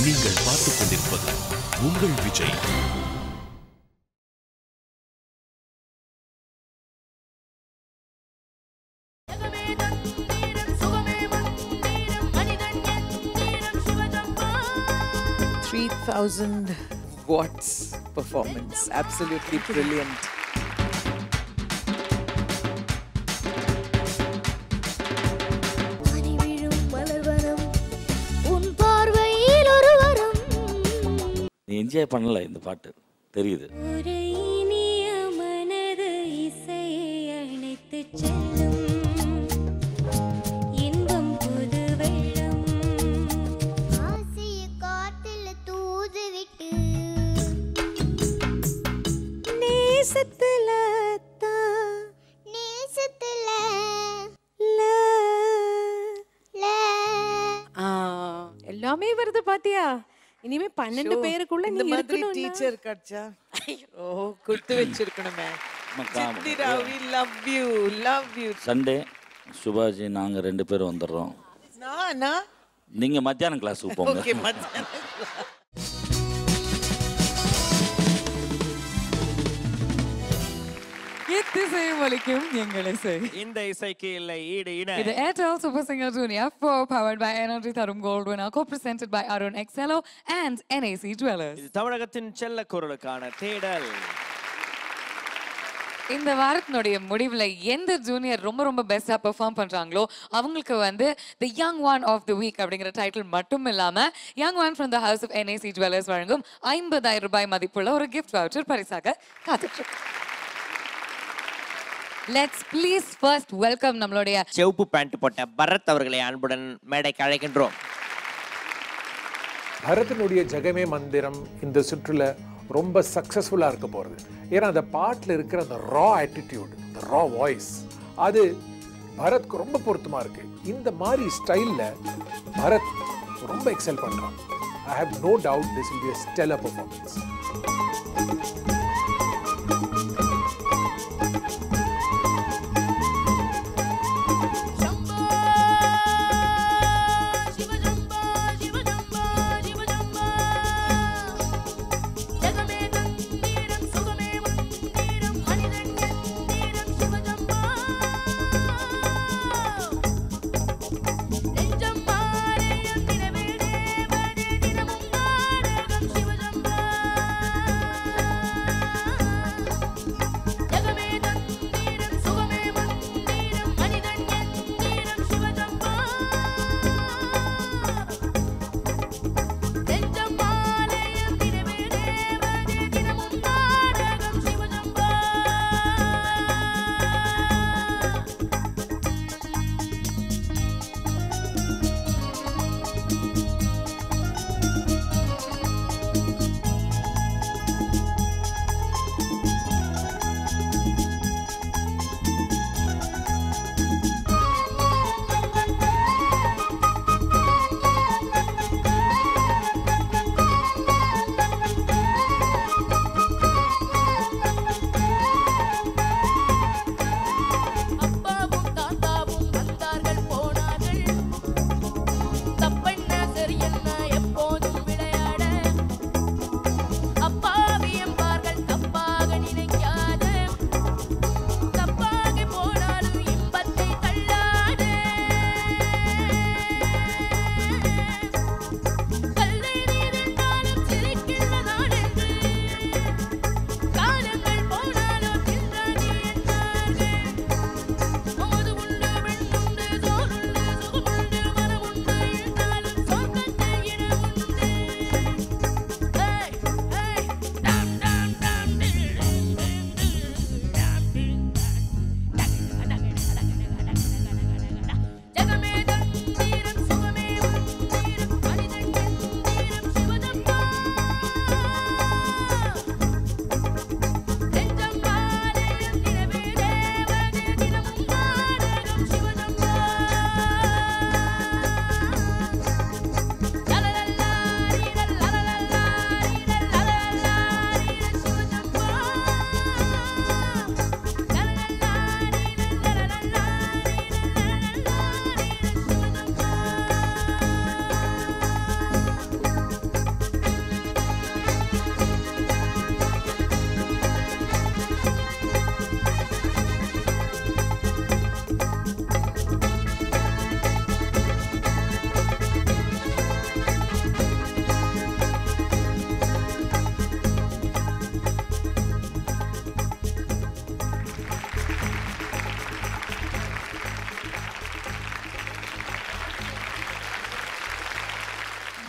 நீங்கள் பார்த்துக் கொண்டிருப்பது உங்கள் Vijay. $3,000 watts performance. Absolutely brilliant. நீ என்ஜாய் பண்ணல இந்த பாட்டு தெரியுது. எல்லாமே வருது பாத்தியா? இனிமே 12 பேருக்குள்ள நீ இருக்கணும். டீச்சர் கட்சா ஓ குத்து வச்சிருக்கணுமே. Chithra we love you. Sunday சுபாஜி நாங்க 2 பேரும் வந்துடுறோம். நான் நீங்க மத்தியானம் கிளாஸுக்கு போங்க. ஓகே மத்தியானம். இந்த இசைக்கு இல்லை ஈடு இணை. இது Airtel Super Singer Junior 4 powered by Energy Tharum Gold Winner co-presented by Arun Excello and NAC Jewelers. இது தமிழகத்தின் செல்ல குரலுக்கான தேடல். இந்த வாரத்தினுடைய முடிவுல எந்த ஜூனியர் ரொம்ப பெஸ்டா பெர்ஃபார்ம் பண்றாங்களோ அவங்களுக்கு வந்து the young one of the week அப்படிங்கிற டைட்டில் மட்டும் இல்லாம young one from the house of NAC Jewelers வழங்கும் 50,000 ரூபாய் மதிப்புள்ள ஒரு gift voucher பரிசாக காத்துட்டு இருக்கு. Let's please first welcome நம்மளுடைய செவப்பு பேண்ட் போட்ட பரத் அவர்களை அன்புடன் மேடைக்கு அழைக்கின்றோம். பரதனுடைய ஜெகமே மந்திரம் இந்த சுற்றுல ரொம்ப சக்ஸஸ்ஃபுல்லாக இருக்க போகிறது. ஏன்னா அந்த பாட்டில் இருக்கிற அந்த ரா ஆட்டிடியூட், அந்த ரா வாய்ஸ், அது பரத்க்கு ரொம்ப பொருத்தமாக இருக்கு. இந்த மாதிரி ஸ்டைலில் பரத் ரொம்ப எக்ஸல் பண்ணுறான். I have no doubt this will be a stellar performance.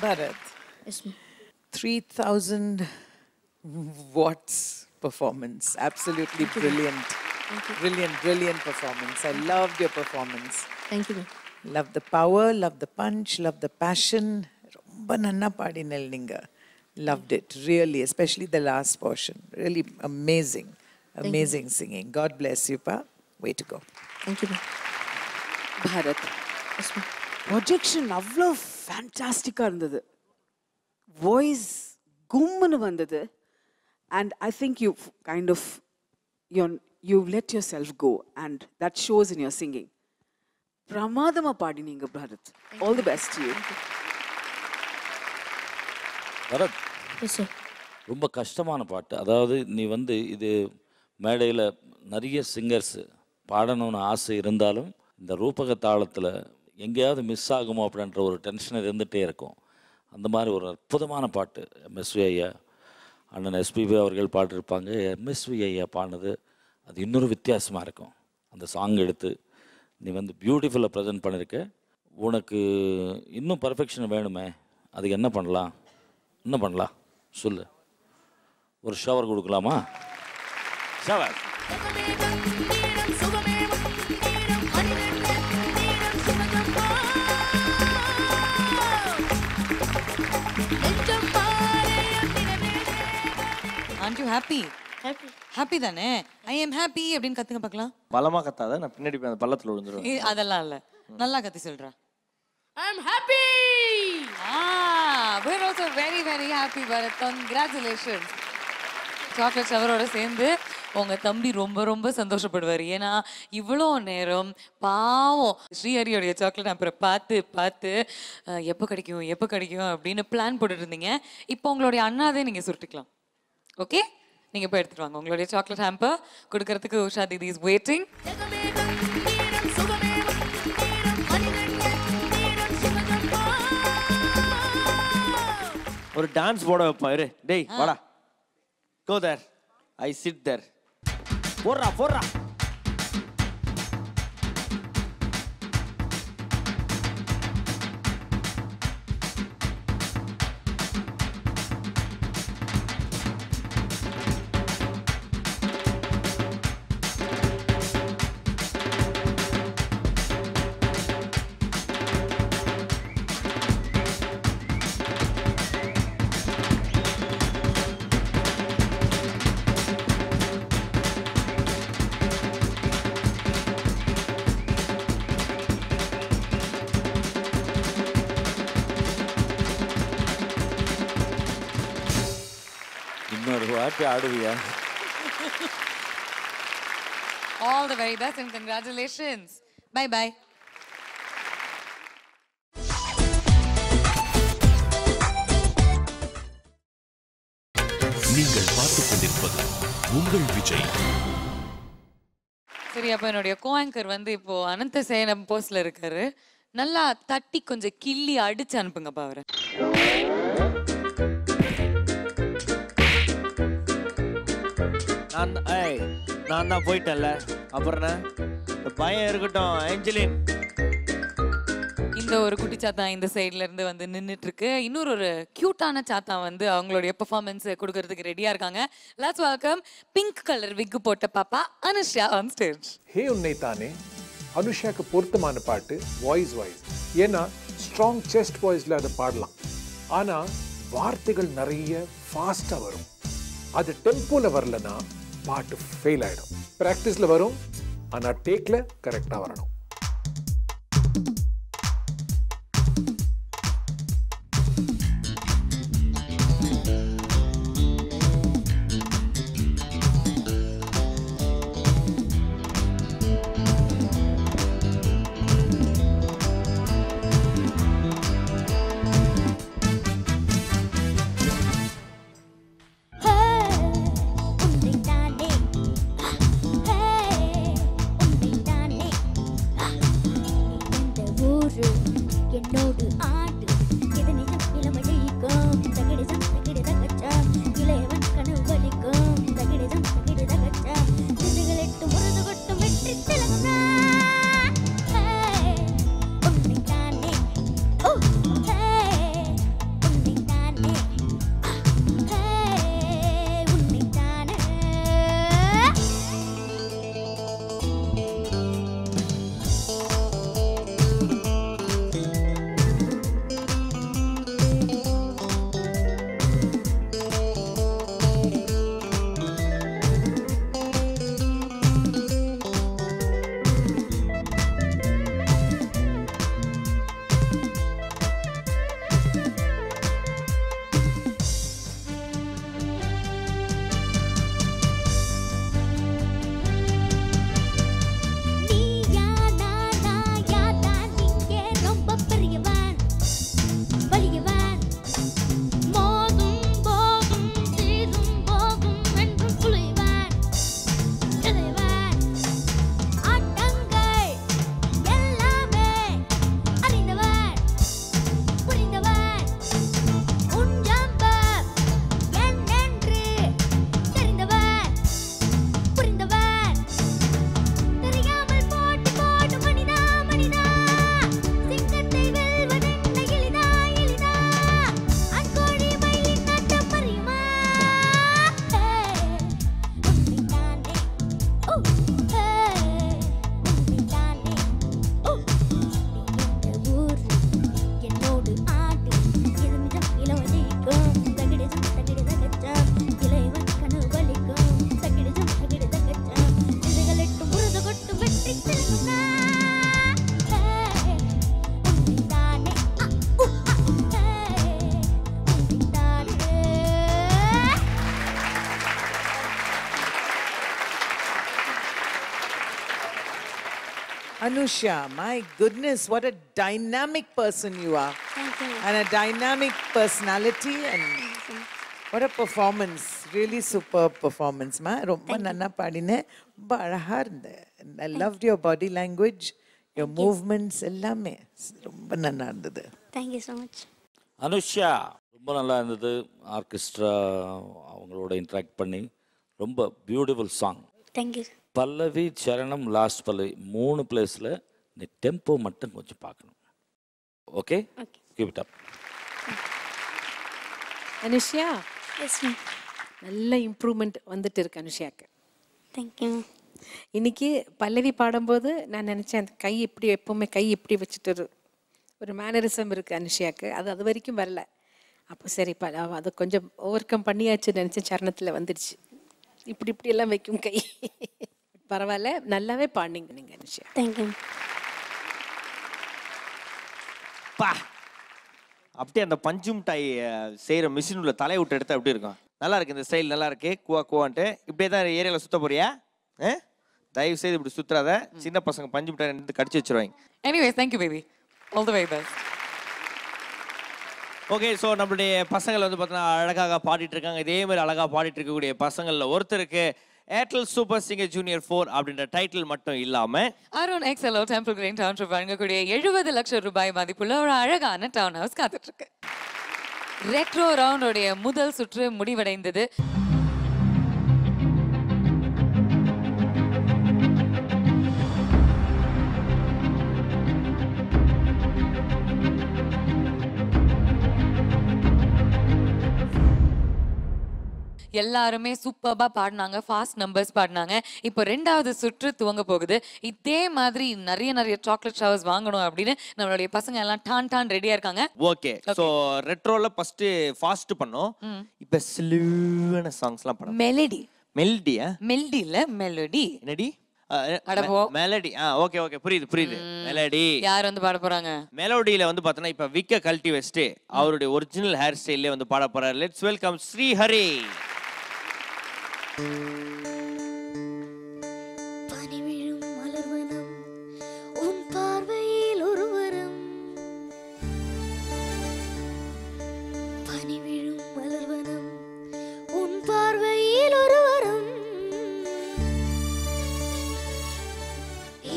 Bharat. Yes, ma'am. 3,000 watts performance. Absolutely brilliant. Brilliant performance. I loved your performance. Thank you, ma'am. Love the power, love the punch, love the passion. Romba nanna paadinal ninga. Loved it, really, especially the last portion. Really amazing singing. God bless you, Pa. Way to go. Thank you, ma'am. Bharat Yes, ma'am. Projection அவ்வளோ ஃபேண்டாஸ்டிக்காக இருந்தது. Voice கும்முன்னு வந்தது. And I think you kind of you let yourself go and that shows in your singing. பிரமாதமாக பாடினீங்க Bharat. All the best you. Bharat, Yes, sir. ரொம்ப கஷ்டமான பாட்டு. அதாவது நீ வந்து இது மேடையில் நிறைய சிங்கர்ஸ் பாடணும்னு ஆசை இருந்தாலும் இந்த ரூபக தாளத்தில் எங்கேயாவது மிஸ் ஆகுமோ அப்படின்ற ஒரு டென்ஷன் இருந்துகிட்டே இருக்கும். அந்த மாதிரி ஒரு அற்புதமான பாட்டு எம்எஸ்வி ஐயா, அண்ணன் எஸ்பிபி அவர்கள் பாடிருப்பாங்க. எம்எஸ்வி ஐயா பாடினது அது இன்னொரு வித்தியாசமாக இருக்கும். அந்த சாங் எடுத்து நீ வந்து பியூட்டிஃபுல்லாக ப்ரெசென்ட் பண்ணியிருக்க. உனக்கு இன்னும் பர்ஃபெக்ஷன் வேணுமே, அதுக்கு என்ன பண்ணலாம் சொல்லு. ஒரு ஷவர் கொடுக்கலாமா? Shower. Aren't you happy? Happy. Happy தானே? ஐ எம் ஹாப்பி அப்படின்னு கத்துங்க பார்க்கலாம். பலமா கத்தாத, நான் பின்னாடி போய் அந்த பள்ளத்துல விழுந்துருவேன். அதெல்லாம் இல்ல, நல்லா கத்தி சொல்றா. I'm happy. We're also very happy, Bharat. Congratulations. Chocolate ஷவரோட சேர்ந்து உங்க தம்பி ரொம்ப சந்தோஷப்படுவார். ஏன்னா இவ்வளோ நேரம் பாவம் ஸ்ரீஹரியோடைய சாக்லேட் ஹேம்பரை பார்த்து எப்போ கிடைக்கும் அப்படின்னு பிளான் போட்டுட்டு இருந்தீங்க. இப்போ உங்களுடைய அண்ணாதே நீங்கள் சுருட்டிக்கலாம். ஓகே, நீங்கள் போய் எடுத்துட்டு வாங்க உங்களுடைய சாக்லேட் ஹேம்பர் கொடுக்கறதுக்கு. உஷா தீதி இஸ் வெயிட்டிங். ஒரு டான்ஸ் போட வைப்பான். இரு டேய் வாடா. Go there. I sit there. போடுறா. இன்னொரு வாட்டி ஆடுவியா? All the very best and congratulations. Bye. நீங்கள் பார்த்துக் கொண்டிருப்பது உங்கள் விஜய். சரி, அப்போ என்னுடைய கோ-ஆங்கர் வந்து இப்போ அனந்த சேனம் போஸ்ட்ல இருக்காரு. நல்லா தட்டி கொஞ்சம் கிள்ளி அடிச்சு அனுப்புங்கப்பா அவரை. நான் தான் போயிட்டேன்ல, அப்புறம் பயம் இருக்கட்டும். ஏஞ்சலின், இந்த ஒரு குட்டி சாத்தா இந்த சைட்ல இருந்து வந்து நின்னுட்டு இருக்கு. இன்னொரு ஒரு கியூட்டான சாத்தா வந்து அவங்களுடைய பெர்ஃபார்மன்ஸ் கொடுக்கறதுக்கு ரெடியா இருக்காங்க. லெட்ஸ் வெல்கம் பிங்க் கலர் விக் போட்ட பாப்பா அனுஷா ஆன் ஸ்டேஜ். ஹே உன்னை தானே அனுஷாக்கு பொருத்தமான பாட்டு வாய்ஸ். ஏன்னா ஸ்ட்ராங் செஸ்ட் வாய்ஸ்ல அதை பாடலாம். ஆனா வார்த்தைகள் நிறைய ஃபாஸ்டா வரும். அது டெம்போல வரலன்னா பாட்டு ஃபெயில் ஆயிடும். பிராக்டிஸ்ல வரும், ஆனா டேக்ல கரெக்டா வரணும். Hey, Anusha, my goodness, what a dynamic person you are. Thank you. And a dynamic personality and what a performance. Really superb performance, ma. Romba nanna paadine, romba alaga irundha. I loved your body language, your movements ellame romba nanna irundhathu. Thank you so much. Anusha ரொம்ப நல்லா இருந்தது. Orchestra அவங்களோட interact பண்ணி ரொம்ப beautiful song. Thank you. பல்லவி சரணம் last பல்லவி 3 பிளேஸில் நீ tempo மட்டும் கொஞ்சம் பார்க்கணும். Okay, keep it up. Anushya, Yes, ma'am. நல்ல இம்ப்ரூவ்மெண்ட் வந்துட்டு இருக்கு அனுஷ்யாக்கு. Thank you. இன்னைக்கு பல்லவி பாடும்போது நான் நினச்சேன் அந்த கை இப்படி எப்போவுமே கை இப்படி வச்சுட்டு ஒரு மேனரிசம் இருக்குது அனுஷ்யாக்கு. அது வரைக்கும் வரல. அப்போ சரி அதை கொஞ்சம் ஓவர் கம் பண்ணியாச்சுன்னு நினச்சேன். சரணத்தில் வந்துடுச்சு. இப்படி எல்லாம் வைக்கும் கை. பரவாயில்ல, நல்லாவே பாடினீங்க நீங்கள் அனுஷ்யா. Thank you. பா அப்படியே அந்த பஞ்சு மிட்டாய் செய்கிற மிஷின் உள்ள தலையை விட்டு எடுத்தா எப்படி இருக்கும்? நல்லா இருக்கு, இந்த ஸ்டைல் நல்லா இருக்கு. குவான்ட்டு இப்படியே தான் ஏரியாவில் சுத்த போறியா? தயவு செய்து இப்படி சுத்துறாத. சின்ன பசங்க பஞ்சு மிட்டாய் எடுத்து கடிச்சு வச்சிருவாங்க. Anyways, thank you baby. All the way best. Okay, so நம்மளுடைய பசங்கள் வந்து பார்த்தீங்கன்னா அழகாக பாடிட்டு இருக்காங்க. இதே மாதிரி அழகாக பாடிட்டு இருக்கக்கூடிய பசங்களில் ஒருத்தருக்கு ஏர்டெல் சூப்பர் சிங்கர் ஜூனியர் 4 அப்படின்ற டைட்டில் மட்டும் இல்லாம அருண் எக்ஸலோ டெம்பிள் கிரீன் டவுன்ஷிப் வழங்கக்கூடிய 70 லட்சம் ரூபாய் மதிப்புள்ள ஒரு அழகான டவுன் ஹவுஸ் காத்துட்டு இருக்கு. ரெட்ரோ ரவுண்டோடைய முதல் சுற்று முடிவடைந்தது. எல்லாருமே சூப்பர்பா பாடினாங்க, ஃபாஸ்ட் நம்பர்ஸ் பாடினாங்க. இப்போ 2வது சுற்று துவங்க போகுது. இதே மாதிரி நிறைய சாக்லேட் ஷவர்ஸ் வாங்கணும் அப்படின்னு நம்மளுடைய பசங்க எல்லாம் டான் ரெடியா இருக்காங்க. ஓகே, சோ ரெட்ரோல ஃபர்ஸ்ட் ஃபாஸ்ட் பண்ணோம். இப்போ ஸ்லோவான சாங்ஸ்லாம் பண்ணோம். மெலடியா? மெலடி இல்ல, மெலடி. என்னடி? மெலடி. ஓகே புரியுது. மெலடி. யார் வந்து பாட போறாங்க? மெலோடியில வந்து பார்த்தனா இப்ப விக்க கல்ட்டி வெஸ்ட் அவருடைய ஒரிஜினல் ஹேர் ஸ்டைல்ல வந்து பாட போறாரு. Let's welcome Srihari. பனிவிழும் மலர்வனம் உன் பார்வையில் ஒரு வரம். பனிவிழும் மலர்வனம் உன் பார்வையில் ஒரு வரம்.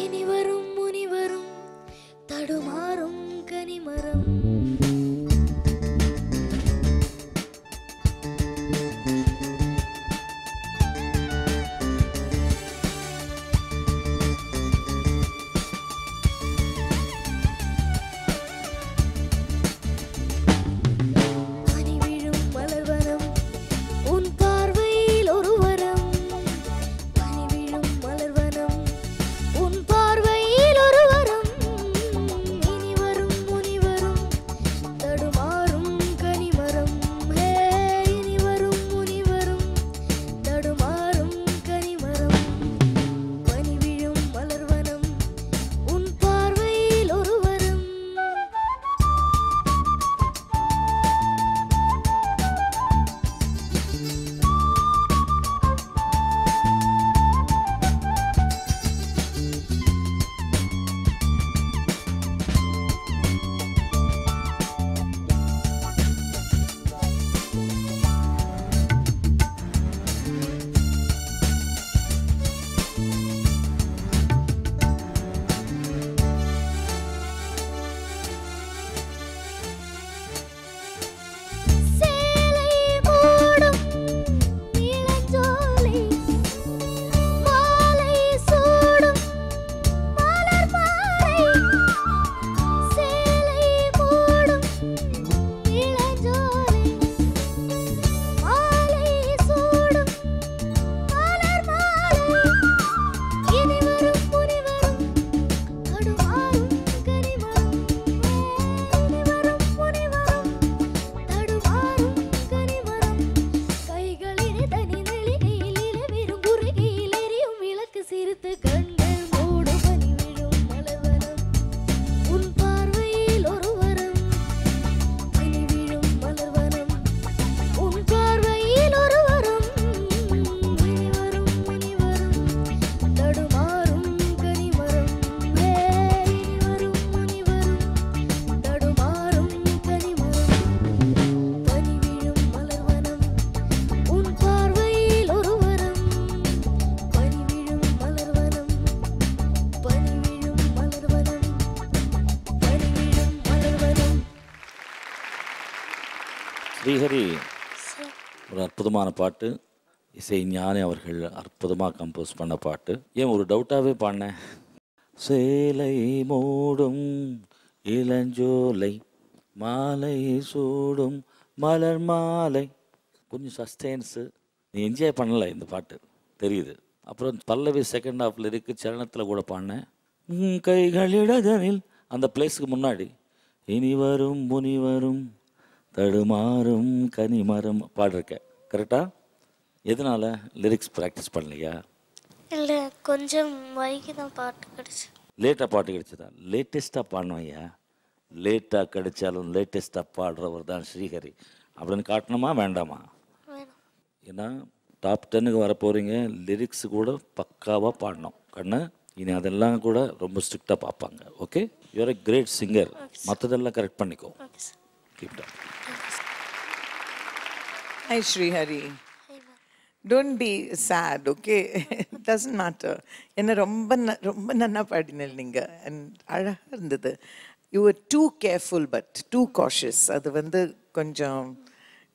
இனிவரும் முனிவரும் தடுமாறும் கனிமரம். ஸ்ரீஹரி ஒரு அற்புதமான பாட்டு, இசை ஞானி அவர்கள் அற்புதமாக கம்போஸ் பண்ண பாட்டு. ஏன் ஒரு டவுட்டாகவே பாடினேன். சேலை மூடும் இளஞ்சோலை மாலை சூடும் மலர் மாலை. கொஞ்சம் சஸ்டென்ஸு, நீ என்ஜாய் பண்ணலை இந்த பாட்டு தெரியுது. அப்புறம் பல்லவி செகண்ட் ஹாஃபில் இருக்கு, சரணத்தில் கூட பாடினேன். கைகளிடதனில் அந்த பிளேஸுக்கு முன்னாடி இனி வரும் முனி வரும் தடுமாறும் கனிமரம் பாடிருக்கேன். கரெக்டாக? எதனால் லிரிக்ஸ் ப்ராக்டிஸ் பண்ணலையா? இல்லை, கொஞ்சம் வைகி தான் பாட்டு கிடச்சி. லேட்டாக பாட்டு கிடைச்சதா? லேட்டஸ்ட்டாக பாடினோய்யா. லேட்டாக கிடைச்சாலும் லேட்டஸ்ட்டாக பாடுறவர் தான் ஸ்ரீஹரி அப்படின்னு காட்டணுமா வேண்டாமா? ஏன்னா டாப் 10க்கு வர போகிறீங்க, லிரிக்ஸ் கூட பக்காவாக பாடணும் கண்ணு. இனி அதெல்லாம் கூட ரொம்ப ஸ்ட்ரிக்டாக பார்ப்பாங்க. Okay, you're a great singer. மற்றதெல்லாம் கரெக்ட் பண்ணிக்கோ. Keep top. Hi Srihari. Don't be sad, okay? It doesn't matter. என்ன ரொம்ப நன்னா பாடினீங்க நீங்க. And அழகா இருந்தது. You were too careful but too cautious. அது வந்து கொஞ்சம்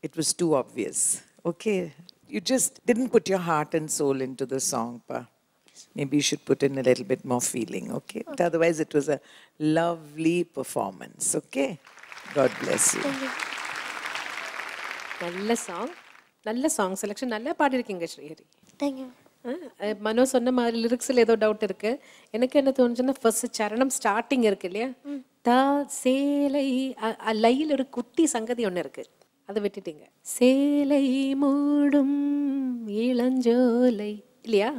it was too obvious. Okay? You just didn't put your heart and soul into the song, pa. Maybe you should put in a little bit more feeling, okay? But otherwise it was a lovely performance, okay? God bless you. நல்ல song selection, நல்லா பாடிருக்கீங்க Srihari. Thank you. மனோ சொன்ன மாதிரி லிரிக்ஸில் ஏதோ doubt இருக்கு. எனக்கு என்ன தோணுச்சுன்னா, first சரணம் ஸ்டார்டிங் இருக்கு இல்லையா, தா சேலை லையில் ஒரு குட்டி சங்கதி ஒன்று இருக்கு, அதை விட்டுட்டீங்க. சேலை மூடும் இளஞ்சோலை இல்லையா?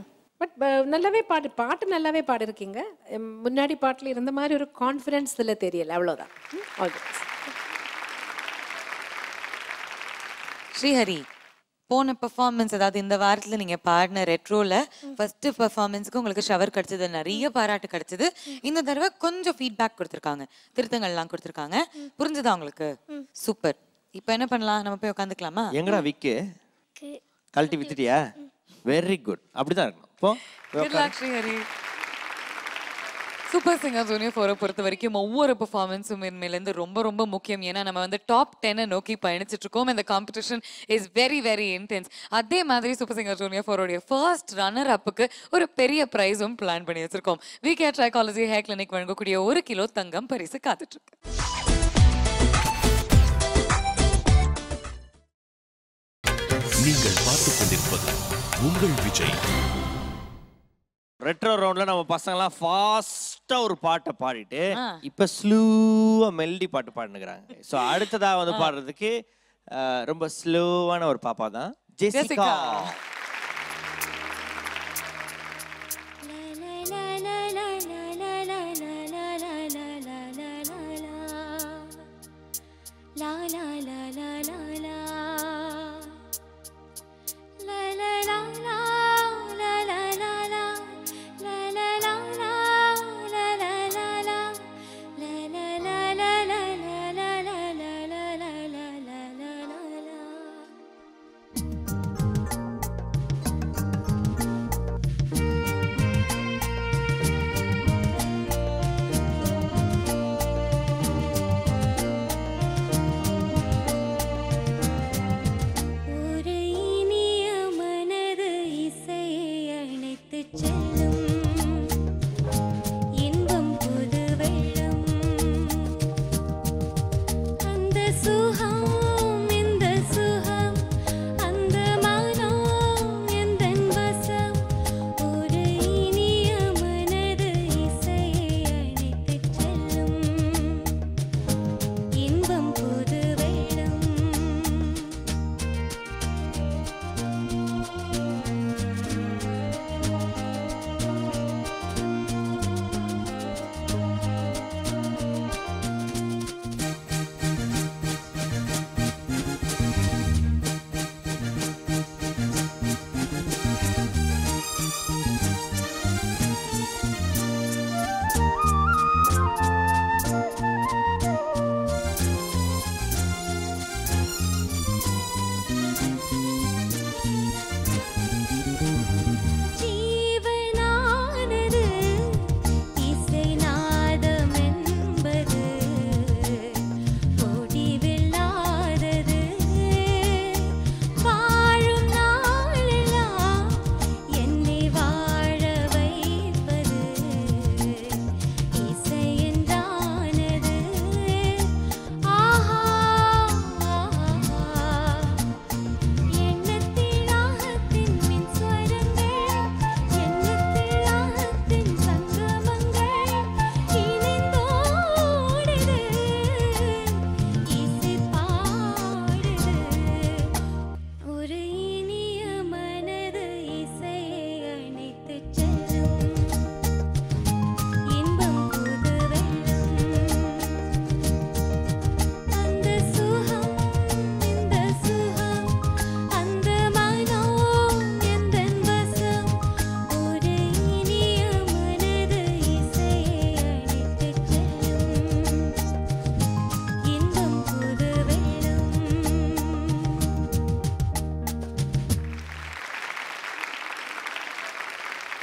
பட் நல்லாவே பாட்டு நல்லாவே பாடிருக்கீங்க. முன்னாடி பாட்டில் இருந்த மாதிரி ஒரு கான்ஃபிடென்ஸ் இதில் தெரியல, அவ்வளோதான். ஸ்ரீஹரி, போன பெர்ஃபார்மன்ஸ், அதாவது இந்த வாரத்தில் நீங்கள் பாடின ரெட்ரோவில் ஃபஸ்ட்டு பெர்ஃபார்மன்ஸுக்கு உங்களுக்கு ஷவர் கிடச்சிது, நிறைய பாராட்டு கிடச்சிது. இந்த தடவை கொஞ்சம் ஃபீட்பேக் கொடுத்துருக்காங்க, திருத்தங்கள்லாம் கொடுத்துருக்காங்க. புரிஞ்சுதா உங்களுக்கு? சூப்பர். இப்போ என்ன பண்ணலாம், நம்ம போய் உட்காந்துக்கலாமா? எங்கடா விக்கு கழட்டி வித்துட்டியா? வெரி குட், அப்படிதான் இருக்கணும். இப்போ ஸ்ரீஹரி, சூப்பர் சிங்கர் ஜூனியர் 4 பொறுத்த வரைக்கும் ஒவ்வொரு பெர்ஃபார்மன்ஸும் இனிமேலேருந்து ரொம்ப ரொம்ப முக்கியம். ஏன்னா நம்ம வந்து டாப் 10 நோக்கி பயணிச்சுட்டு இருக்கோம். இந்த competition is very very intense. அதே மாதிரி super singer junior 4 first runner அப்புக்கு ஒரு பெரிய ப்ரைஸும் பிளான் பண்ணி வச்சிருக்கோம். விகே ட்ரைகாலஜி ஹேர் கிளினிக் வழங்கக்கூடிய 1 கிலோ தங்கம் பரிசு காத்துட்டு இருக்கு. நீங்கள் பார்த்துக் கொண்டிருப்பது உங்கள் விஜய். ரெட்ரோ ரவுண்ட்ல நம்ம பசங்கலாம் ஃபாஸ்டா ஒரு பாட்டை பாடிட்டு இப்ப ஸ்லோவா மெலடி பாட்டு பாடுனுக்குறாங்க. ஸோ அடுத்ததா வந்து பாடுறதுக்கு ரொம்ப ஸ்லோவான ஒரு பாப்பா தான் ஜெசிகா.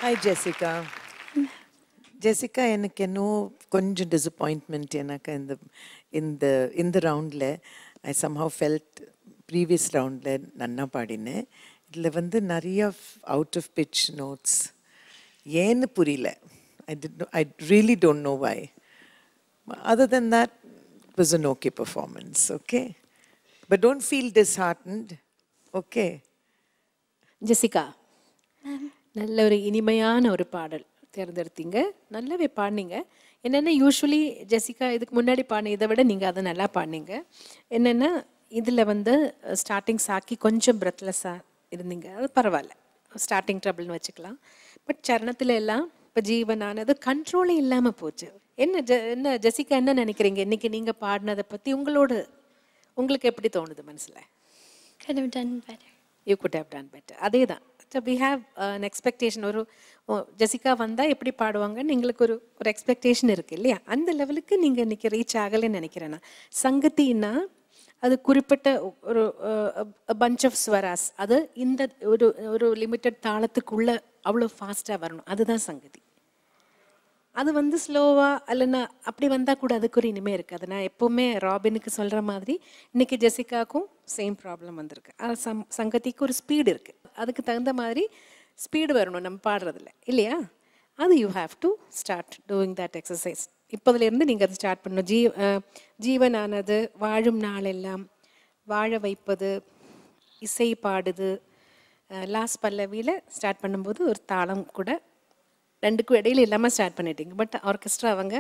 Hi Jessica. ஜெசிகா, எனக்கு இன்னும் கொஞ்சம் டிசப்பாயின்ட்மெண்ட் எனக்கு இந்த ரவுண்டில் ஐ somehow felt ப்ரீவியஸ் ரவுண்டில் நன்னா பாடினேன். இதில் வந்து நிறைய அவுட் ஆஃப் பிச் நோட்ஸ். ஏன்னு புரியல. I really don't know why. Other than that, it was an okay performance, okay? But don't feel disheartened, okay? Jessica, நல்ல ஒரு இனிமையான ஒரு பாடல் தேர்ந்தெடுத்தீங்க. நல்லாவே பாடினீங்க. என்னென்னா யூஸ்வலி ஜெசிகா இதுக்கு முன்னாடி பாடின இதை விட நீங்கள் அதை நல்லா பாடினீங்க. என்னென்னா இதில் வந்து ஸ்டார்டிங் சாக்கி கொஞ்சம் பிரெத்லெஸ்ஸாக இருந்தீங்க. அது பரவாயில்ல, ஸ்டார்டிங் ட்ரபிள்னு வச்சுக்கலாம். பட் சரணத்தில் எல்லாம் இப்போ ஜீவனானது கண்ட்ரோலே இல்லாமல் போச்சு. என்ன ஜெசிகா என்ன நினைக்கிறீங்க இன்றைக்கி நீங்கள் பாடினதை பற்றி? உங்களுக்கு எப்படி தோணுது மனசில்? Could have done better. You could have done better. அதே தான். So we have an expectation. Jessica வந்தால் எப்படி பாடுவாங்கன்னு எங்களுக்கு ஒரு எக்ஸ்பெக்டேஷன் இருக்குது இல்லையா? அந்த லெவலுக்கு நீங்கள் இன்றைக்கி ரீச் ஆகலைன்னு நினைக்கிறேன் நான். சங்கத்தின்னா அது குறிப்பிட்ட ஒரு பஞ்ச் ஆஃப் ஸ்வராஸ், அது இந்த ஒரு லிமிட்டட் தாளத்துக்குள்ளே அவ்வளோ ஃபாஸ்ட்டாக வரணும். அதுதான் சங்கதி. அது வந்து ஸ்லோவாக இல்லைன்னா அப்படி வந்தால் கூட அதுக்கு ஒரு இனிமே இருக்குது. நான் எப்போவுமே ராபினுக்கு சொல்கிற மாதிரி இன்றைக்கி ஜெசிகாவுக்கும் சேம் ப்ராப்ளம் வந்திருக்கு. சங்கத்திக்கு ஒரு ஸ்பீடு இருக்குது. அதுக்கு தகுந்த மாதிரி ஸ்பீடு வரணும் நம்ம பாடுறதில்ல இல்லையா? அது you have to start doing that exercise. இப்போதுலேருந்து நீங்கள் அதை ஸ்டார்ட் பண்ணணும். ஜீவனானது, வாழும் நாளெல்லாம், வாழ வைப்பது, இசை பாடுது, லாஸ்ட் பல்லவியில் ஸ்டார்ட் பண்ணும்போது ஒரு தாளம் கூட ரெண்டுக்கும் இடையில இல்லாமல் ஸ்டார்ட் பண்ணிட்டீங்க. பட் ஆர்கெஸ்ட்ரா அவங்க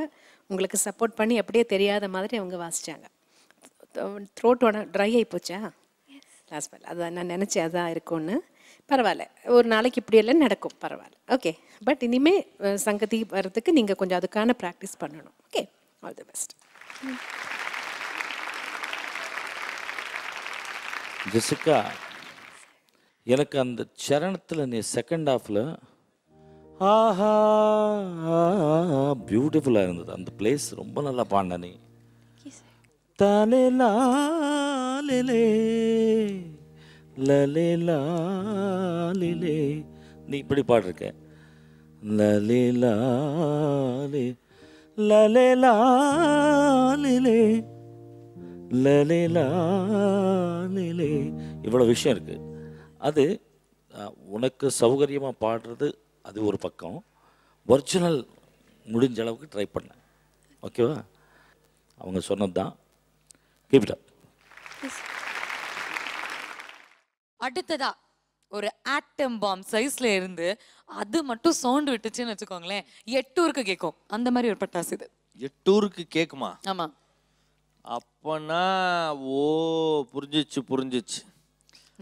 உங்களுக்கு சப்போர்ட் பண்ணி அப்படியே தெரியாத மாதிரி அவங்க வாசித்தாங்க. த்ரோட்டோட ட்ரை ஆகி போச்சா லாஸ்ட் பல்? அதான் நான் நினச்சேன் அதான் இருக்கும்னு. பரவாயில்ல, ஒரு நாளைக்கு இப்படியெல்லாம் நடக்கும், பரவாயில்ல. ஓகே, பட் இனிமேல் சங்கதி வர்றதுக்கு நீங்கள் கொஞ்சம் அதுக்கான ப்ராக்டிஸ் பண்ணணும். Okay, all the best. Jessica, எனக்கு அந்த சரணத்தில் நீ செகண்ட் ஹாஃபில் ஆஹா பியூட்டிஃபுல்லாக இருந்தது. அந்த பிளேஸ் ரொம்ப நல்லா பாடின நீ. தலே லாலே லலே லாலே, நீ இப்படி பாடிருக்க. லலே லாலே லலே லாலே லலே லாலே, இவ்வளோ விஷயம் இருக்குது. அது உனக்கு சௌகரியமாக பாடுறது அது ஒரு பக்கம். ஒரிஜினல் முடிஞ்ச அளவுக்கு ட்ரை பண்ணேன். ஓகேவா? அவங்க சொன்னது தான். Keep it up. அடுத்ததா ஒரு ஆட்டம் பாம் சைஸ்ல இருந்து அது மட்டும் சவுண்ட் விட்டுச்சுன்னு வச்சுக்கோங்களேன், 8 ஊருக்கு கேட்கும். அந்த மாதிரி ஒரு பட்டாசு இது. 8 ஊருக்கு கேட்குமா? ஆமா. அப்பனா புரிஞ்சிச்சு.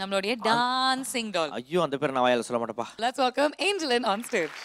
நம்மளுடைய டான்சிங் டால். ஐயோ, அந்த பேர் நான் வாயால சொல்ல மாட்டேப்பா. Let's welcome Angelin on stage.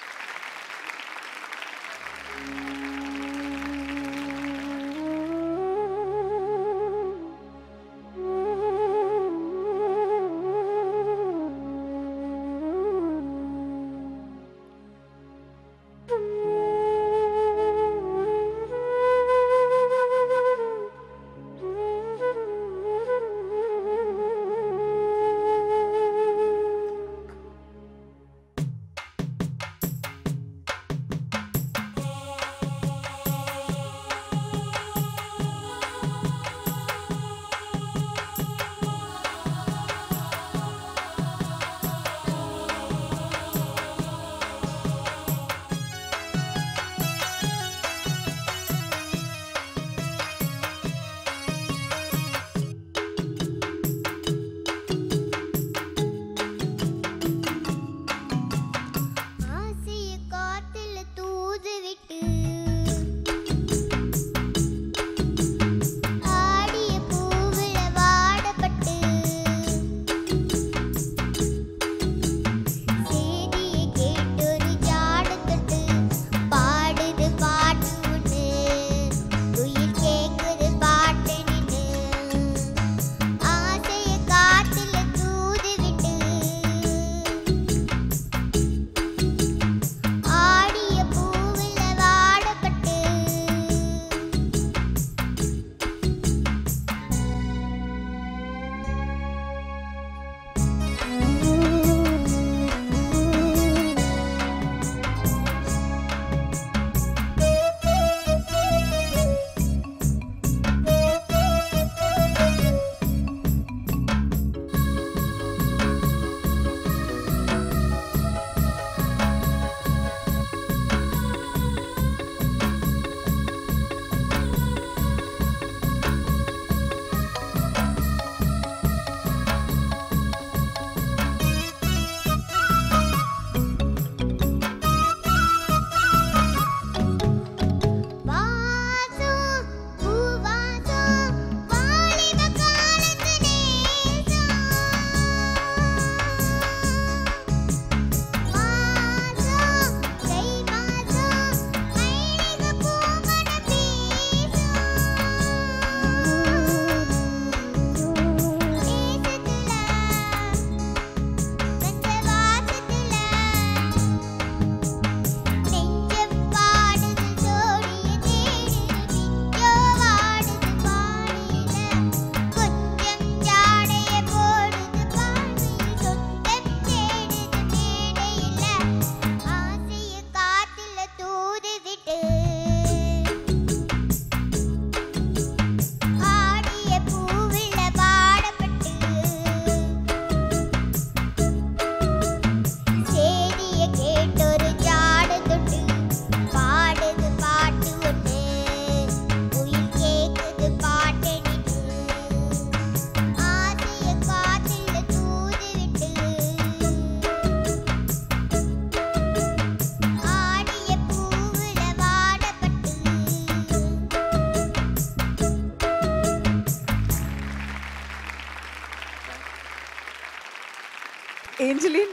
Angeline,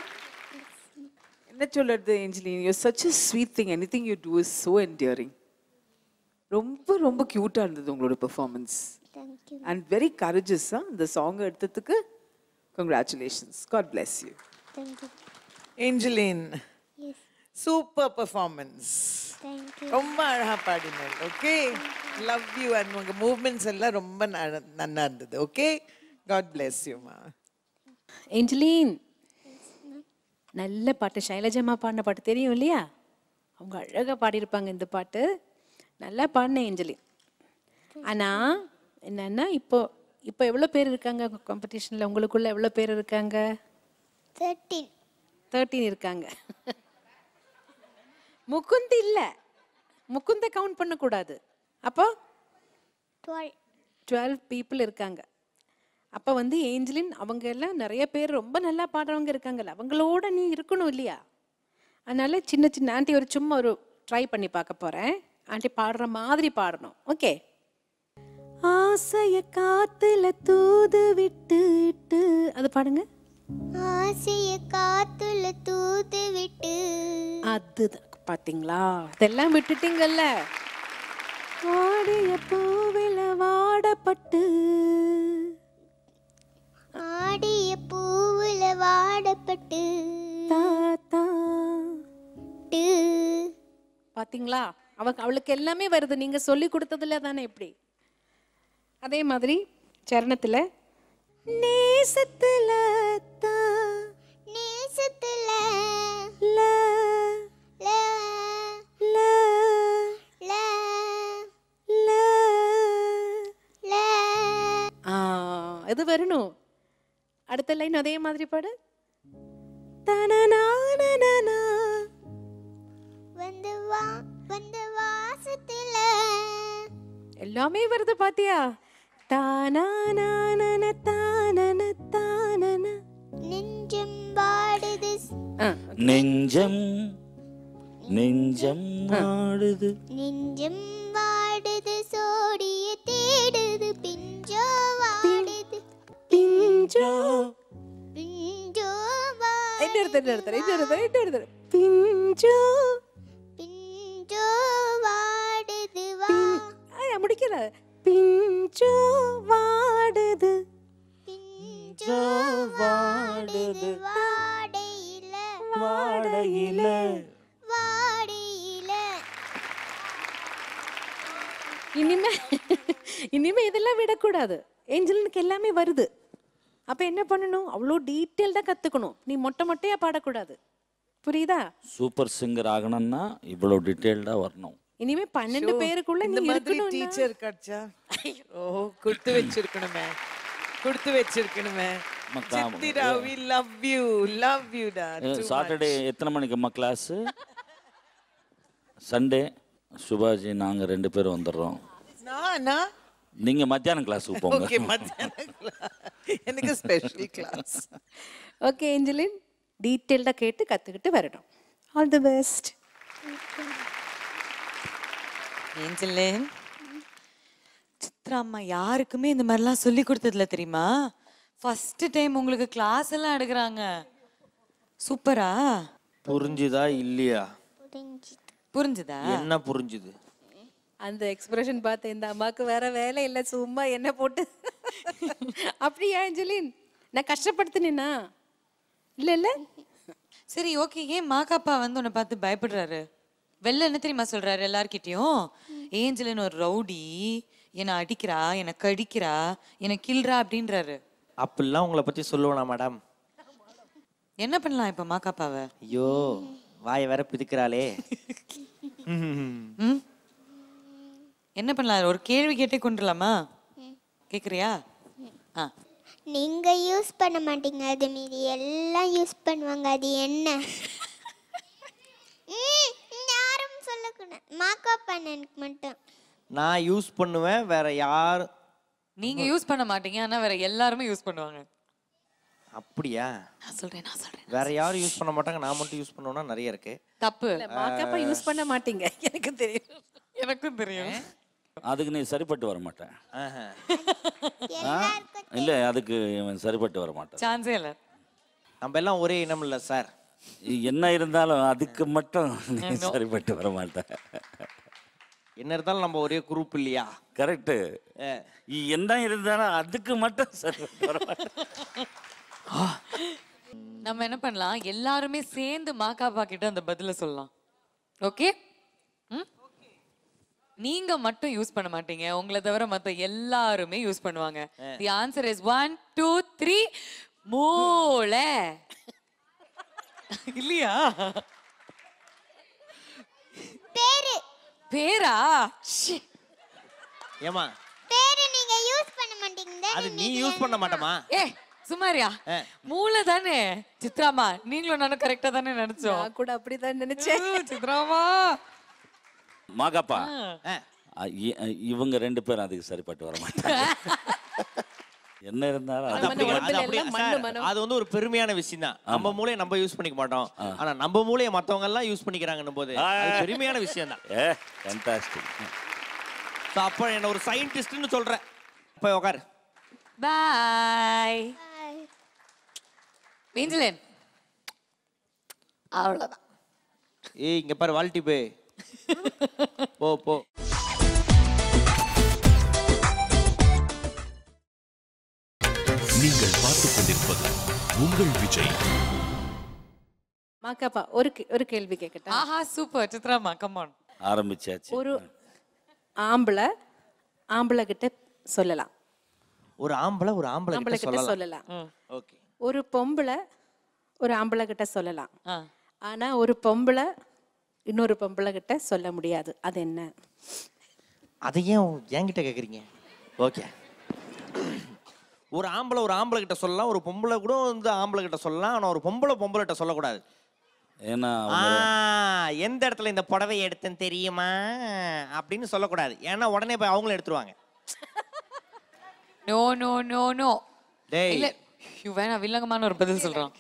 என்ன சொல்றது Angeline, you're such a sweet thing. Anything you do is so endearing. ரொம்ப ரொம்ப கியூட்டா இருந்தது உங்களோட performance. Thank you. And very courageous, இந்த சாங் எடுத்ததுக்கு congratulations. God bless you. Thank you. Angeline, Yes. super performance. Thank you. ரொம்ப அழகா பாடினேன். Okay, love you. அண்ட் உங்க மூவ்மெண்ட்ஸ் எல்லாம் ரொம்ப நல்லா இருந்தது. ஓகே, காட் பிளெஸ் யூமா. ஏஞ்சலின், நல்ல பாட்டு. சைலஜம்மா பாடின பாட்டு தெரியும் இல்லையா? அவங்க அழகாக பாடியிருப்பாங்க இந்த பாட்டு. நல்லா பாடினேன் ஏஞ்சலின். ஆனால் என்னன்னா இப்போ இப்போ எவ்வளோ பேர் இருக்காங்க காம்படிஷனில்? உங்களுக்குள்ள எவ்வளோ பேர் இருக்காங்க? 13 இருக்காங்க. முகுந்த் இல்லை, முகுந்த கவுண்ட் பண்ணக்கூடாது. அப்போ 12 people இருக்காங்க. அப்போ வந்து ஏஞ்சலின் அவங்க எல்லாம் நிறைய பேர் ரொம்ப நல்லா பாடுறவங்க இருக்காங்கல்ல, அவங்களோட நீ இருக்கணும் இல்லையா? அதனால சின்ன சின்ன ஆண்டி ஒரு சும்மா ஒரு ட்ரை பண்ணி பார்க்க போகிறேன். ஆண்டி பாடுற மாதிரி பாடணும். ஓகே. ஆசைய காத்துல தூது விட்டு அது பாடுங்க. ஆசைய காத்துல தூது விட்டு. அதுதான் பாத்தீங்களா? இதெல்லாம் விட்டுட்டீங்கல்ல. வாடிய பூவில வாடப்பட்டு. ஆடிய பூவுல வாடப்பட்டு. தாத்தா பாத்தீங்களா? அவளுக்கு எல்லாமே வருது. நீங்க சொல்லி கொடுத்ததுல தானே. எப்படி அதே மாதிரி சரணத்துல நேசத்துல நேசத்துல ல ல ல ல ல ல. இது வரணும். அடுத்த லைன் அதே மாதிரி பாடு. தனனானனா வந்து வாசத்துல. எல்லாமே வருது பாத்தியா? தானானானன தானன தானன. நெஞ்சம் வாடுது. நெஞ்சம் நெஞ்சம் வாடுது. நெஞ்சம் வாடுது சோடிய தேடுது. பிஞ்சோ வாடுது. பிஞ்சோ பிஞ்சோ இன்னொருத்தர் பிஞ்சோ பிஞ்சோ வாடுது. வா முடிக்கிற. பிஞ்சோ வாடுது. பிஞ்சோ வாடுது. வாடையில வாடையில வாடையில. இனிமே இதெல்லாம் விடக்கூடாது. ஏஞ்சலினுக்கு எல்லாமே வருது. அப்ப என்ன பண்ணணும்? அவ்வளோ டீட்டெயில்டா கத்துக்கணும். நீ மொட்டையா பாடக்கூடாது. புரியுதா? சூப்பர் சிங்கர் ஆகணும்னா இவ்வளோ டீட்டெயில்டாக வரணும். இனிமே 12 பேருக்குள்ள நீ இந்த மாதிரி இருக்கணும். டீச்சர் கிடைச்சா கொடுத்து வச்சிருக்கணுமே. சித்திரா, we love you டா. சாட்டர்டே எத்தனை மணிக்கும்மா கிளாஸு? சண்டே சுபாஜி நாங்கள் 2 பேரும் வந்துடுறோம். நான் நீங்கள் மத்தியானம் கிளாஸுக்கு போங்க. ஓகே, மத்தியானம் எனக்கு ஸ்பெஷல் கிளாஸ். ஓகே ஏஞ்சலின், டீட்டெயில்டா கேட்டு கத்துக்கிட்டு வரணும். All the best. Angeline, Chitra அம்மா யாருக்குமே இந்த மாதிரிலாம் சொல்லி கொடுத்ததில்ல தெரியுமா? ஃபர்ஸ்ட் டைம் உங்களுக்கு கிளாஸ் எல்லாம் எடுக்கிறாங்க. சூப்பரா? புரிஞ்சுதா இல்லையா? புரிஞ்சுதா? என்ன புரிஞ்சுது? அந்த எக்ஸ்பிரஷன் பார்த்து இந்த அம்மாவுக்கு வேற வேலை இல்லை, சும்மா என்ன போட்டு. அப்படியா ஏஞ்சலின்? நான் கஷ்டப்படுத்தினா? இல்ல சரி ஓகே. ஏன் மாக்காப்பா வந்து உன்னை பார்த்து பயப்படுறாரு? வெளில என்ன தெரியுமா சொல்றாரு எல்லார்கிட்டயும்? ஏஞ்சலின் ஒரு ரவுடி, என்னை அடிக்கிறா, என்னை கடிக்கிறா, என்னை கில்றா அப்படின்றாரு. அப்படிலாம் உங்களை பத்தி சொல்லுவேனா மேடம்? என்ன பண்ணலாம் இப்ப மாக்காப்பாவை? ஐயோ, வாயை வேற பிதுக்கிறாளே. என்ன பண்ணலாம்? ஒரு கேள்வி கேட்டே கொண்டுலாமா? கேக்குறியா? நீங்க யூஸ் பண்ண மாட்டீங்க, அது மீதி எல்லாம் யூஸ் பண்ணுவாங்க. அது என்ன? யாரும் சொல்லக்கூடாது. மாக்கப் பண்ணனுக்கு மட்டும். நான் யூஸ் பண்ணுவேன், வேற யார்? நீங்க யூஸ் பண்ண மாட்டீங்க, ஆனா வேற எல்லாரும் யூஸ் பண்ணுவாங்க. அப்படியா? நான் சொல்றேன். வேற யாரும் யூஸ் பண்ண மாட்டாங்க, நான் மட்டும் யூஸ் பண்ணுவேன்னா நிறைய இருக்கு. தப்பு. மாக்கப்பா யூஸ் பண்ண மாட்டீங்க, எனக்கு தெரியும். எனக்கும் தெரியும். அதுக்கு நீ சரிப்பட்டு வர மாட்டேன். இல்லை, அதுக்கு இவன் சரிப்பட்டு வர மாட்டேன். சான்ஸே இல்லை. நம்ம எல்லாம் ஒரே இனம் இல்லை சார். என்ன இருந்தாலும் அதுக்கு மட்டும் நீ சரிப்பட்டு வர மாட்டேன். என்ன இருந்தாலும் நம்ம ஒரே குரூப் இல்லையா? கரெக்டு. என்ன இருந்தாலும் அதுக்கு மட்டும் சரிப்பட்டு வர மாட்டேன். நம்ம என்ன பண்ணலாம், எல்லாருமே சேர்ந்து மாக்காப்பா கிட்ட அந்த பதில சொல்லலாம். ஓகே? நீங்க மட்டும் யூஸ் பண்ண மாட்டீங்க, உங்களை தவிர மத்த எல்லாருமே யூஸ் பண்ணுவாங்க. தி ஆன்சர் இஸ் 1 2 3 மூளை. இல்லையா? பேரு. பேரா? ஏமா பேரு நீங்க யூஸ் பண்ண மாட்டீங்க. அது நீ யூஸ் பண்ண மாட்டமா? சுமாரியா, மூளை தானே சித்ராமா. நீங்களும் நானும் கரெக்டா தானே நினைச்சோம். நான் கூட அப்படிதான் நினைச்சேன். சித்ராமா மாகாப்பா, இவங்க 2 பேரும் அதுக்கு சரிப்பட்டு வர மாட்டாங்க. என்ன இருந்தாலும் அது வந்து ஒரு பெருமையான விஷயம் தான். நம்ம மூளையை நம்ம யூஸ் பண்ணிக்க மாட்டோம், ஆனா நம்ம மூளையை மத்தவங்க எல்லாம் யூஸ் பண்ணிக்கிறாங்கன்னும் போது அது பெருமையான விஷயம் தான். ஃபேண்டாஸ்டிக். அப்ப என்ன ஒரு சயின்டிஸ்ட்னு சொல்றேன். போய் உட்காரு. பாய் வேஞ்சலின். அவ்வளவுதான். ஏய் இங்க பாரு வால்டி போய் போ போ. நீங்கள் பார்த்துக் கொண்டிருப்பது உங்கள் விஜய். மாக்காப்பா, ஒரு கேள்வி கேட்கட்டா? ஆஹா சூப்பர் சித்ராமா, கம் ஆன். ஆரம்பிச்சாச்சு. ஒரு ஆம்பளை கிட்ட சொல்லலாம். ஒரு ஆம்பளை கிட்ட சொல்லலாம். ஓகே. ஒரு பொம்பளை ஒரு ஆம்பளை கிட்ட சொல்லலாம். ஆனா ஒரு பொம்பளை இன்னொரு பொம்பளை கிட்ட சொல்ல முடியாது. அது என்ன? அதை ஏன் என்கிட்ட கேக்குறீங்க? ஓகே. ஒரு ஆம்பளை கிட்ட சொல்லலாம், ஒரு பொம்பளை கூட வந்து ஆம்பளை கிட்ட சொல்லலாம், ஆனா ஒரு பொம்பளை கிட்ட சொல்லக்கூடாது. ஏன்னா எந்த இடத்துல இந்த புடவை எடுத்தேன்னு தெரியுமா அப்படின்னு சொல்லக்கூடாது. ஏன்னா உடனே போய் அவங்களும் எடுத்துருவாங்க. No no no no. டேய் இல்ல வேணா, வில்லங்கமான ஒரு பதில் சொல்றான்.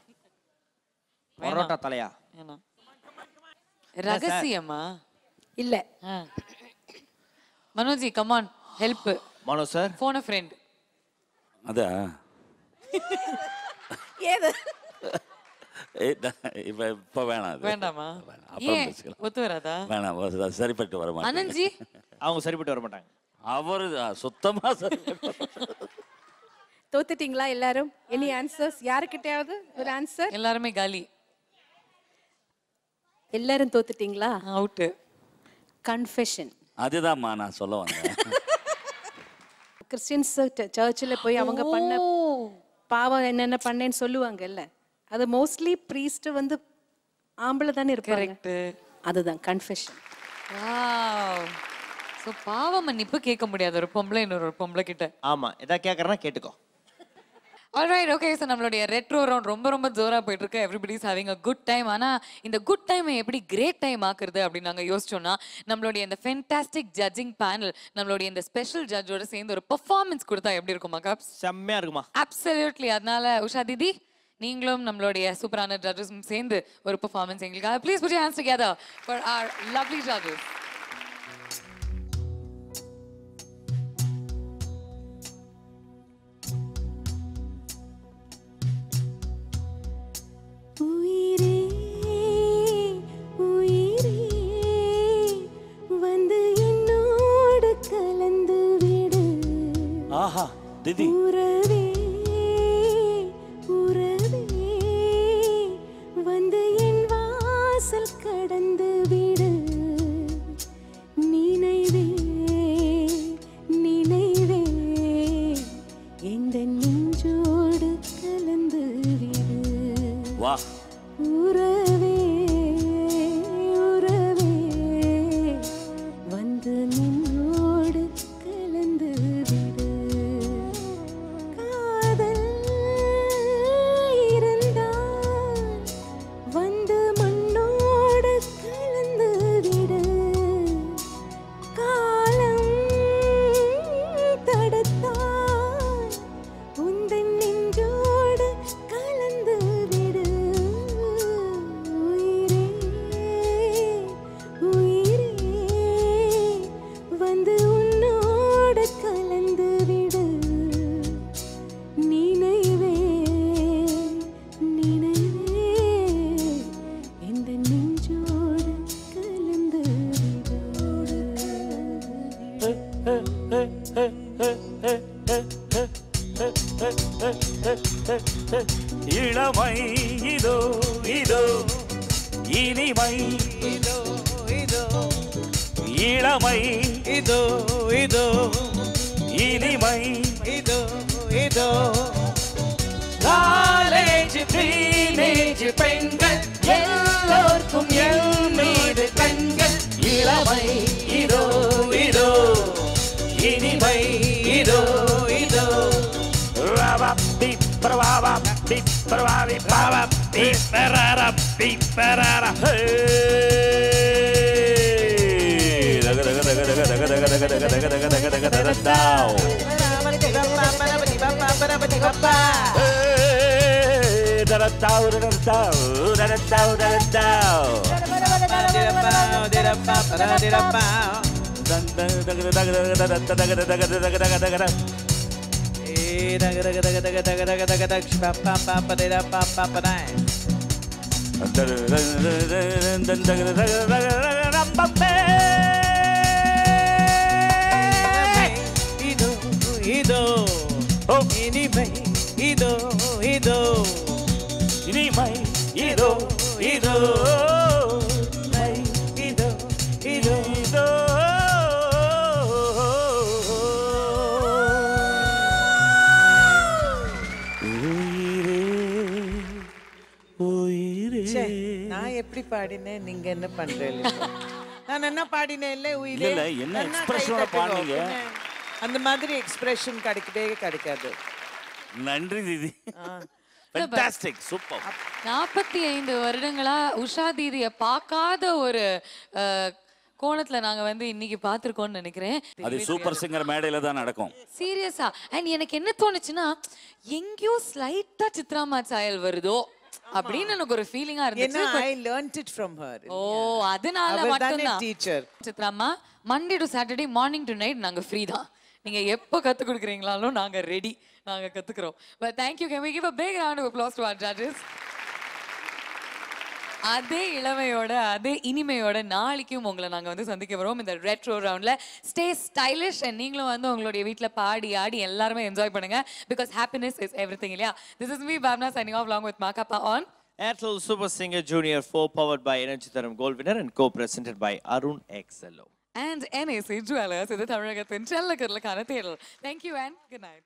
பரோட்டா தலையா? ரகசியமா? இல்ல. மனோஜி come on, help. Mano sir, phone a friend. அதா ஏது? இப்ப வேணாம். வேண்டாமா? அப்புறம் பேசிக்கலாம். ஒத்து வராதா? வேணாம், சரிப்பட்டு வர மாட்டாங்க. அனந்த்ஜி அவங்க சரிப்பட்டு வர மாட்டாங்க. அவரு சுத்தமா சரிப்பட்டு. தோத்துட்டீங்களா எல்லாரும்? Any answers? யாருக்கிட்டயாவது ஒரு ஆன்சர்? எல்லாருமே காலி. எல்லாரும் தோத்துட்டீங்களா? அவுட். கன்ஃபெஷன். அதுதான்மா நான் சொல்ல வந்தேன். கிறிஸ்டியன்ஸ் சர்ச்சில் போய் அவங்க பண்ண பாவம் என்னென்ன பண்ணேன்னு சொல்லுவாங்கல்ல, அது மோஸ்ட்லி ப்ரீஸ்ட் வந்து ஆம்பளை தானே இருப்பாங்க. அதுதான் கன்ஃபெஷன். வாவ். சோ பாவ மன்னிப்பு கேட்க முடியாது ஒரு பொம்பளை இன்னொரு பொம்பளை கிட்ட. ஆமா, எதா கேக்குறனா கேட்டுக்கோ. Alright, okay. ஸோ நம்மளுடைய ரெட்ரோ ரவுண்ட் ரொம்ப ஜோரா போயிட்டு இருக்கு. Everybody is having a good time. ஆனா இந்த குட் டைமை எப்படி கிரேட் டைம் ஆக்குறது அப்படின்னு நாங்கள் யோசிச்சோம்னா, நம்மளுடைய இந்த ஃபென்டாஸ்டிக் ஜட்ஜிங் பேனல் நம்மளுடைய இந்த ஸ்பெஷல் ஜட்ஜோட சேர்ந்து ஒரு பெர்ஃபார்மன்ஸ் கொடுத்தா எப்படி இருக்குமா காப்ஸ்? செம்மையா இருக்குமா? அப்சல்யூட்லி. அதனால உஷா தீதி, நீங்களும் நம்மளுடைய சூப்பரான ஜட்ஜஸும் சேர்ந்து ஒரு பெர்ஃபார்மன்ஸ் எங்களுக்காக please put your hands together for our lovely judges. ஆஹா திதி, உறவே வந்து என் வாசல் கடந்து விடு. நினைவே எந்த நெஞ்சோடு கலந்து விடு. வா உறவே வந்து நின்னோடு கலந்து விடு. காதல் இருந்தால் வந்து மண்ணோடு கலந்து விடு. காலம் தடுத்தால் உந்தன் நெஞ்சோடு கலந்து விடு. இளமை இதோ இதோ இனிமை இதோ இதோ இளமை இதோ இதோ இனிமை இதோ இதோ காலேஜ் டீனேஜ் பெண்கள் எல்லோருக்கும் என் மீது கண்கள் இளமை இதோ இதோ இனிமை இதோ இதோ ரவப்பி பிரவாவப்பி பிரவாவி பாவப்பி பரரப்பி பரர ரக ரக ரக ரக ரக ரக ரக ரக ரக ரக ரக ரக ரக தாவ் Daratau, daratau, daratau, daratau. Ido, ido, ido, ido. இனிமை இதோ இதோ இதோ இதோ இதோ உயிரே உயிரே. நான் எப்படி பாடினேன், நீங்க என்ன பண்றீங்க? நான் என்ன பாடினேன் இல்ல உயிரே. இல்ல என்ன எக்ஸ்பிரஷனோட பாடுனீங்க? அந்த மாதிரி எக்ஸ்பிரஷன் கிடைக்கவே கிடைக்காது. நன்றி தீதி. Fantastic, super. 45 வருடங்களா உஷா தீதியை பார்க்காத ஒரு கோணத்துல நாங்க வந்து இன்னைக்கு பார்த்திருக்கோம்னு நினைக்கிறேன். அது சூப்பர் சிங்கர் மேடையில தான் நடக்கும். சீரியஸா. அண்ட் எனக்கு என்ன தோணுச்சுன்னா எங்கேயோ ஸ்லைட்டா சித்ராமா சாயல் வருதோ அப்படின்னு எனக்கு ஒரு ஃபீலிங்கா இருந்துச்சு. I learned it from her. ஓ அதனால மட்டும்தான். டீச்சர் சித்ராமா Monday to Saturday morning to night நாங்க ஃப்ரீ தான். நீங்க எப்போ கத்து கொடுக்குறீங்களாலும் நாங்க ரெடி, நாங்க கத்துக்கிறோம். But thank you. Can we give a big round of applause to our judges. அதே இளமையோட அதே இனிமையோட நாளைக்கும் உங்களை நாங்க வந்து சந்திக்க வரோம் இந்த ரெட்ரோ ரவுண்ட்ல. ஸ்டே ஸ்டைலிஷ் அண்ட் நீங்களும் வந்து உங்களுடைய வீட்ல பாடி ஆடி எல்லாருமே என்ஜாய் பண்ணுங்க. பிகாஸ் ஹாப்பினஸ் இஸ் எவ்ரிதிங் இல்லையா? This is me Bhavna signing off along with Makappa on Airtel Super Singer Junior 4 powered by Energy Tharam Gold Winner and co-presented by Arun XLO. and NAC Jewelers. இது தமிழகத்தின் செல்லக்கரலுக்கான தேடல். Thank you and good night.